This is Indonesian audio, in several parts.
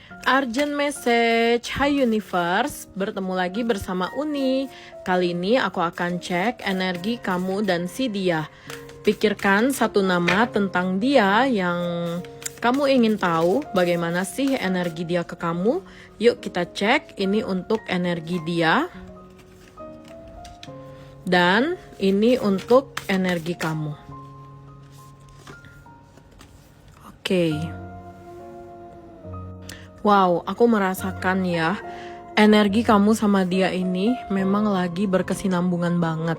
Urgent message, Hai Universe, bertemu lagi bersama Uni. Kali ini aku akan cek energi kamu dan si dia. Pikirkan satu nama tentang dia yang kamu ingin tahu bagaimana sih energi dia ke kamu. Yuk kita cek, ini untuk energi dia. Dan ini untuk energi kamu. Oke. Wow, aku merasakan ya, energi kamu sama dia ini memang lagi berkesinambungan banget.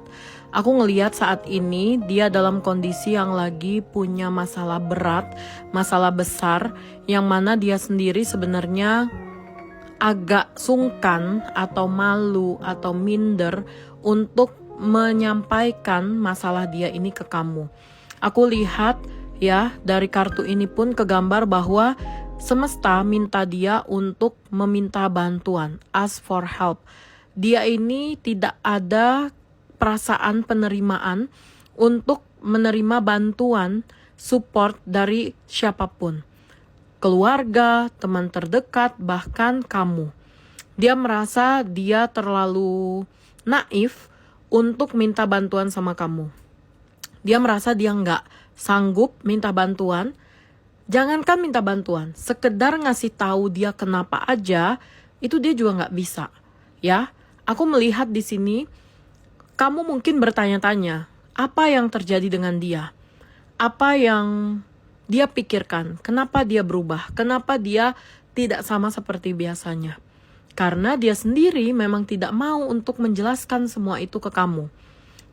Aku ngeliat saat ini dia dalam kondisi yang lagi punya masalah berat, masalah besar, yang mana dia sendiri sebenarnya agak sungkan atau malu atau minder untuk menyampaikan masalah dia ini ke kamu. Aku lihat ya, dari kartu ini pun kegambar bahwa semesta minta dia untuk meminta bantuan, ask for help. Dia ini tidak ada perasaan penerimaan untuk menerima bantuan, support dari siapapun. Keluarga, teman terdekat, bahkan kamu. Dia merasa dia terlalu naif untuk minta bantuan sama kamu. Dia merasa dia nggak sanggup minta bantuan. Jangankan minta bantuan, sekedar ngasih tahu dia kenapa aja, itu dia juga nggak bisa. Ya, aku melihat di sini, kamu mungkin bertanya-tanya, apa yang terjadi dengan dia? Apa yang dia pikirkan? Kenapa dia berubah? Kenapa dia tidak sama seperti biasanya? Karena dia sendiri memang tidak mau untuk menjelaskan semua itu ke kamu.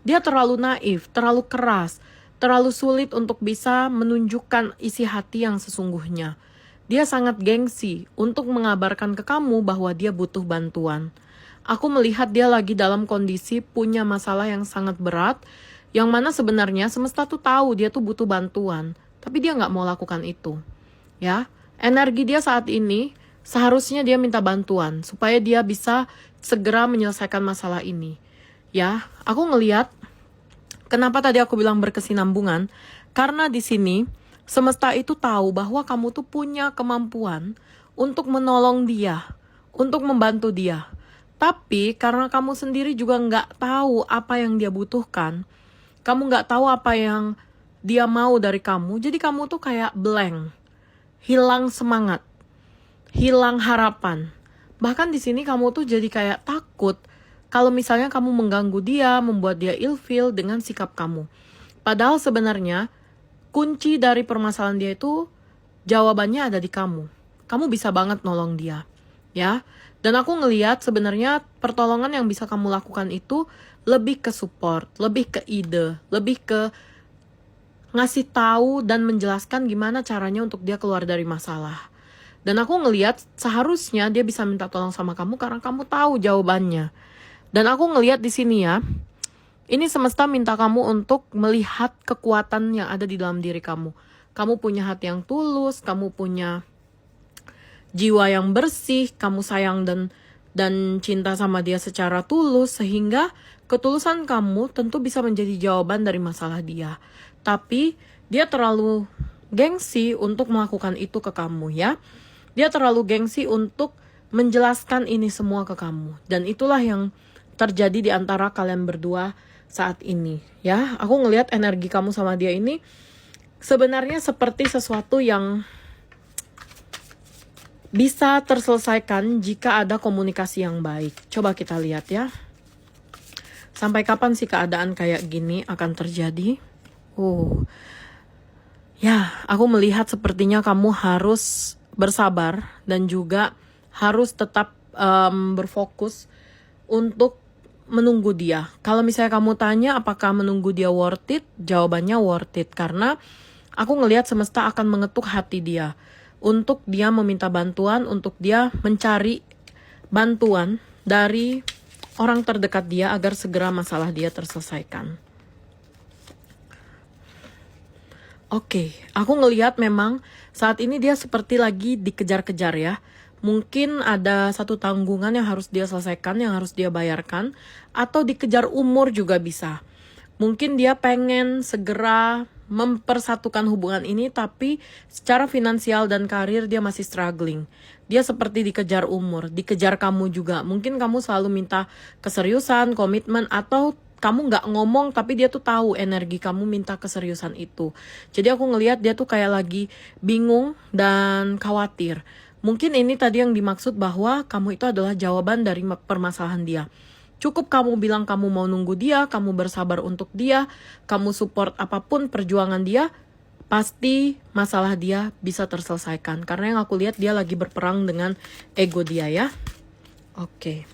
Dia terlalu naif, terlalu keras, terlalu sulit untuk bisa menunjukkan isi hati yang sesungguhnya. Dia sangat gengsi untuk mengabarkan ke kamu bahwa dia butuh bantuan. Aku melihat dia lagi dalam kondisi punya masalah yang sangat berat, yang mana sebenarnya semesta tuh tahu dia tuh butuh bantuan, tapi dia nggak mau lakukan itu. Ya, energi dia saat ini seharusnya dia minta bantuan supaya dia bisa segera menyelesaikan masalah ini. Ya, aku ngelihat kenapa tadi aku bilang berkesinambungan? Karena di sini semesta itu tahu bahwa kamu tuh punya kemampuan untuk menolong dia, untuk membantu dia. Tapi karena kamu sendiri juga nggak tahu apa yang dia butuhkan, kamu nggak tahu apa yang dia mau dari kamu, jadi kamu tuh kayak blank, hilang semangat, hilang harapan. Bahkan di sini kamu tuh jadi kayak takut kalau misalnya kamu mengganggu dia, membuat dia ilfeel dengan sikap kamu. Padahal sebenarnya kunci dari permasalahan dia itu jawabannya ada di kamu. Kamu bisa banget nolong dia, ya. Dan aku ngelihat sebenarnya pertolongan yang bisa kamu lakukan itu lebih ke support, lebih ke ide, lebih ke ngasih tahu dan menjelaskan gimana caranya untuk dia keluar dari masalah. Dan aku ngelihat seharusnya dia bisa minta tolong sama kamu karena kamu tahu jawabannya. Dan aku ngelihat di sini ya, ini semesta minta kamu untuk melihat kekuatan yang ada di dalam diri kamu. Kamu punya hati yang tulus, kamu punya jiwa yang bersih, kamu sayang dan cinta sama dia secara tulus, sehingga ketulusan kamu tentu bisa menjadi jawaban dari masalah dia. Tapi dia terlalu gengsi untuk melakukan itu ke kamu ya. Dia terlalu gengsi untuk menjelaskan ini semua ke kamu. Dan itulah yang terjadi di antara kalian berdua saat ini ya. Aku ngelihat energi kamu sama dia ini sebenarnya seperti sesuatu yang bisa terselesaikan jika ada komunikasi yang baik. Coba kita lihat ya. Sampai kapan sih keadaan kayak gini akan terjadi? Ya, aku melihat sepertinya kamu harus bersabar dan juga harus tetap berfokus untuk menunggu dia. Kalau misalnya kamu tanya apakah menunggu dia worth it, jawabannya worth it. Karena aku ngelihat semesta akan mengetuk hati dia untuk dia meminta bantuan, untuk dia mencari bantuan dari orang terdekat dia agar segera masalah dia terselesaikan. Oke, aku ngelihat memang saat ini dia seperti lagi dikejar-kejar ya. Mungkin ada satu tanggungan yang harus dia selesaikan, yang harus dia bayarkan, atau dikejar umur juga bisa. Mungkin dia pengen segera mempersatukan hubungan ini, tapi secara finansial dan karir dia masih struggling. Dia seperti dikejar umur, dikejar kamu juga. Mungkin kamu selalu minta keseriusan, komitmen, atau kamu nggak ngomong tapi dia tuh tahu energi kamu minta keseriusan itu. Jadi aku ngelihat dia tuh kayak lagi bingung dan khawatir. Mungkin ini tadi yang dimaksud bahwa kamu itu adalah jawaban dari permasalahan dia. Cukup kamu bilang kamu mau nunggu dia, kamu bersabar untuk dia, kamu support apapun perjuangan dia, pasti masalah dia bisa terselesaikan. Karena yang aku lihat dia lagi berperang dengan ego dia ya. Oke.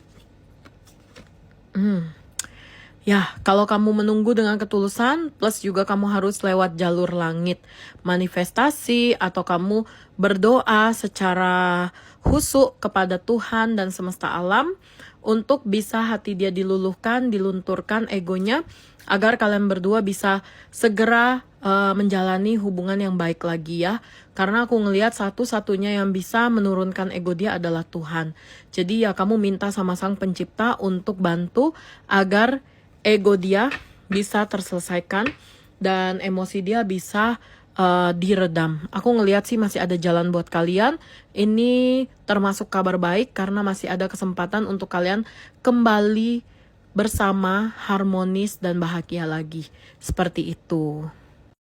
Ya, kalau kamu menunggu dengan ketulusan, plus juga kamu harus lewat jalur langit, manifestasi, atau kamu berdoa secara khusyuk kepada Tuhan dan semesta alam, untuk bisa hati dia diluluhkan, dilunturkan egonya, agar kalian berdua bisa segera menjalani hubungan yang baik lagi ya. Karena aku ngelihat satu-satunya yang bisa menurunkan ego dia adalah Tuhan. Jadi ya kamu minta sama Sang Pencipta untuk bantu agar ego dia bisa terselesaikan dan emosi dia bisa diredam. Aku ngelihat sih masih ada jalan buat kalian. Ini termasuk kabar baik karena masih ada kesempatan untuk kalian kembali bersama, harmonis dan bahagia lagi. Seperti itu.